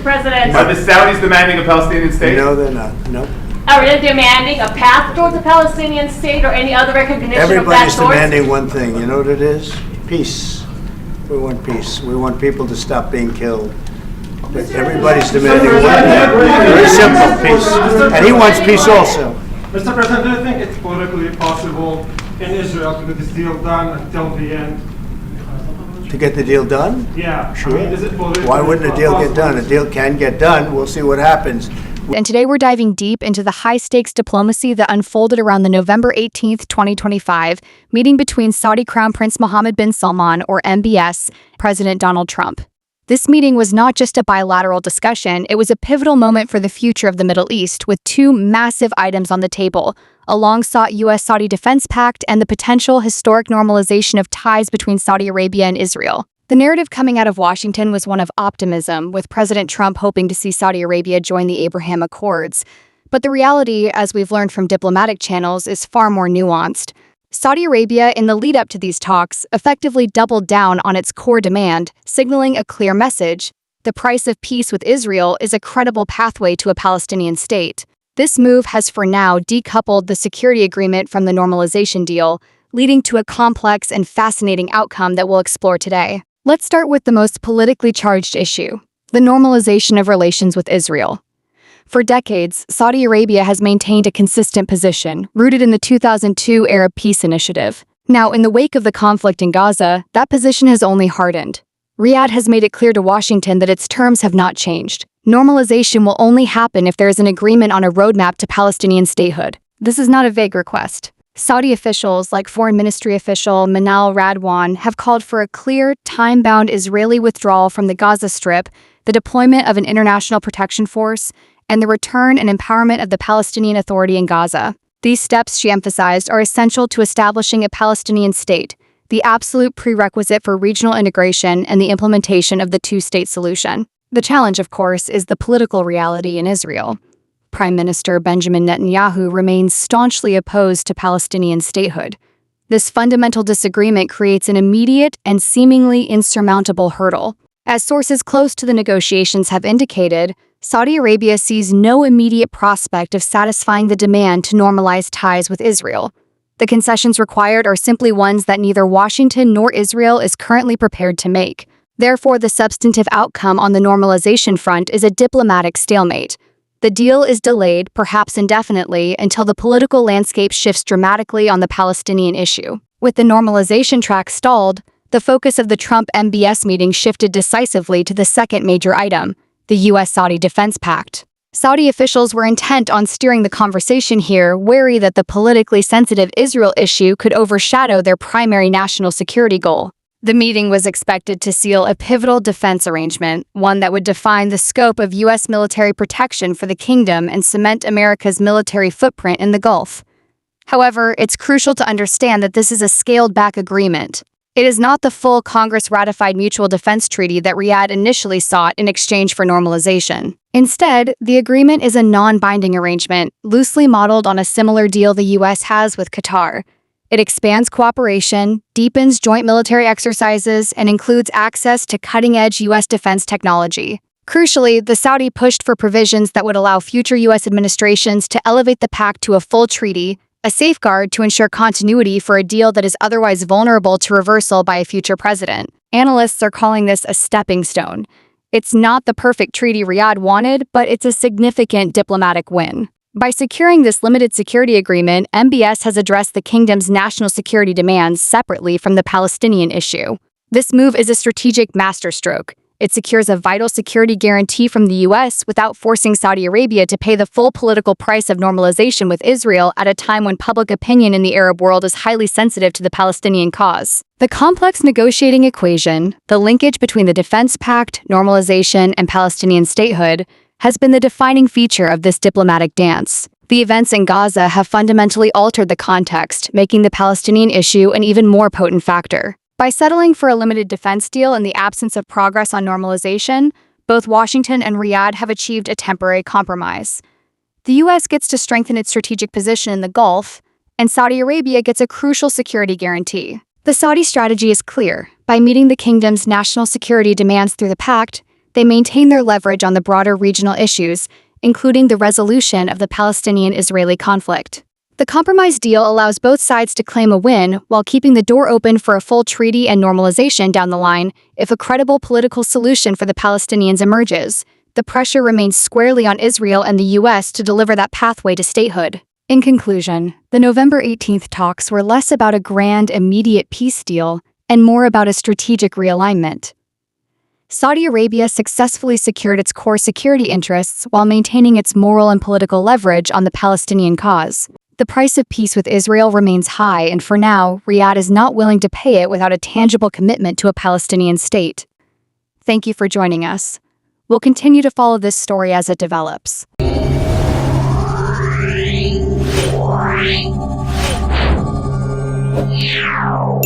President. Are the Saudis demanding a Palestinian state? No, they're not. No. Are they demanding a path towards a Palestinian state or any other recognition of that Everybody's sort? demanding one thing. You know what it is? Peace. We want peace. We want people to stop being killed. But everybody's demanding one thing. Very simple, peace. And he wants peace also. Mr. President, do you think it's politically possible in Israel to get this deal done until the end? To get the deal done? Yeah. Sure. I mean, is it politically Why wouldn't a deal get done? A deal can get done. We'll see what happens. And today we're diving deep into the high-stakes diplomacy that unfolded around the November 18th, 2025 meeting between Saudi Crown Prince Mohammed bin Salman, or MBS, President Donald Trump. This meeting was not just a bilateral discussion, it was a pivotal moment for the future of the Middle East, with two massive items on the table: a long-sought U.S.-Saudi defense pact and the potential historic normalization of ties between Saudi Arabia and Israel. The narrative coming out of Washington was one of optimism, with President Trump hoping to see Saudi Arabia join the Abraham Accords. But the reality, as we've learned from diplomatic channels, is far more nuanced. Saudi Arabia, in the lead-up to these talks, effectively doubled down on its core demand, signaling a clear message: the price of peace with Israel is a credible pathway to a Palestinian state. This move has for now decoupled the security agreement from the normalization deal, leading to a complex and fascinating outcome that we'll explore today. Let's start with the most politically charged issue: the normalization of relations with Israel. For decades, Saudi Arabia has maintained a consistent position, rooted in the 2002 Arab Peace Initiative. Now, in the wake of the conflict in Gaza, that position has only hardened. Riyadh has made it clear to Washington that its terms have not changed. Normalization will only happen if there is an agreement on a roadmap to Palestinian statehood. This is not a vague request. Saudi officials, like Foreign Ministry official Manal Radwan, have called for a clear, time-bound Israeli withdrawal from the Gaza Strip, the deployment of an international protection force, and the return and empowerment of the Palestinian Authority in Gaza. These steps, she emphasized, are essential to establishing a Palestinian state, the absolute prerequisite for regional integration and the implementation of the two-state solution. The challenge, of course, is the political reality in Israel. Prime Minister Benjamin Netanyahu remains staunchly opposed to Palestinian statehood. This fundamental disagreement creates an immediate and seemingly insurmountable hurdle. As sources close to the negotiations have indicated, Saudi Arabia sees no immediate prospect of satisfying the demand to normalize ties with Israel. The concessions required are simply ones that neither Washington nor Israel is currently prepared to make. Therefore, the substantive outcome on the normalization front is a diplomatic stalemate. The deal is delayed, perhaps indefinitely, until the political landscape shifts dramatically on the Palestinian issue. With the normalization track stalled, the focus of the Trump-MBS meeting shifted decisively to the second major item: the U.S.-Saudi defense pact. Saudi officials were intent on steering the conversation here, wary that the politically sensitive Israel issue could overshadow their primary national security goal. The meeting was expected to seal a pivotal defense arrangement, one that would define the scope of U.S. military protection for the kingdom and cement America's military footprint in the Gulf. However, it's crucial to understand that this is a scaled-back agreement. It is not the full Congress-ratified mutual defense treaty that Riyadh initially sought in exchange for normalization. Instead, the agreement is a non-binding arrangement, loosely modeled on a similar deal the U.S. has with Qatar. It expands cooperation, deepens joint military exercises, and includes access to cutting-edge U.S. defense technology. Crucially, the Saudi pushed for provisions that would allow future U.S. administrations to elevate the pact to a full treaty, a safeguard to ensure continuity for a deal that is otherwise vulnerable to reversal by a future president. Analysts are calling this a stepping stone. It's not the perfect treaty Riyadh wanted, but it's a significant diplomatic win. By securing this limited security agreement, MBS has addressed the kingdom's national security demands separately from the Palestinian issue. This move is a strategic masterstroke. It secures a vital security guarantee from the U.S. without forcing Saudi Arabia to pay the full political price of normalization with Israel at a time when public opinion in the Arab world is highly sensitive to the Palestinian cause. The complex negotiating equation, the linkage between the defense pact, normalization, and Palestinian statehood, has been the defining feature of this diplomatic dance. The events in Gaza have fundamentally altered the context, making the Palestinian issue an even more potent factor. By settling for a limited defense deal in the absence of progress on normalization, both Washington and Riyadh have achieved a temporary compromise. The U.S. gets to strengthen its strategic position in the Gulf, and Saudi Arabia gets a crucial security guarantee. The Saudi strategy is clear. By meeting the kingdom's national security demands through the pact, They maintain their leverage on the broader regional issues, including the resolution of the Palestinian-Israeli conflict. The compromise deal allows both sides to claim a win while keeping the door open for a full treaty and normalization down the line if a credible political solution for the Palestinians emerges. The pressure remains squarely on Israel and the U.S. to deliver that pathway to statehood. In conclusion, the November 18th talks were less about a grand, immediate peace deal and more about a strategic realignment. Saudi Arabia successfully secured its core security interests while maintaining its moral and political leverage on the Palestinian cause. The price of peace with Israel remains high, and for now, Riyadh is not willing to pay it without a tangible commitment to a Palestinian state. Thank you for joining us. We'll continue to follow this story as it develops. Yeah.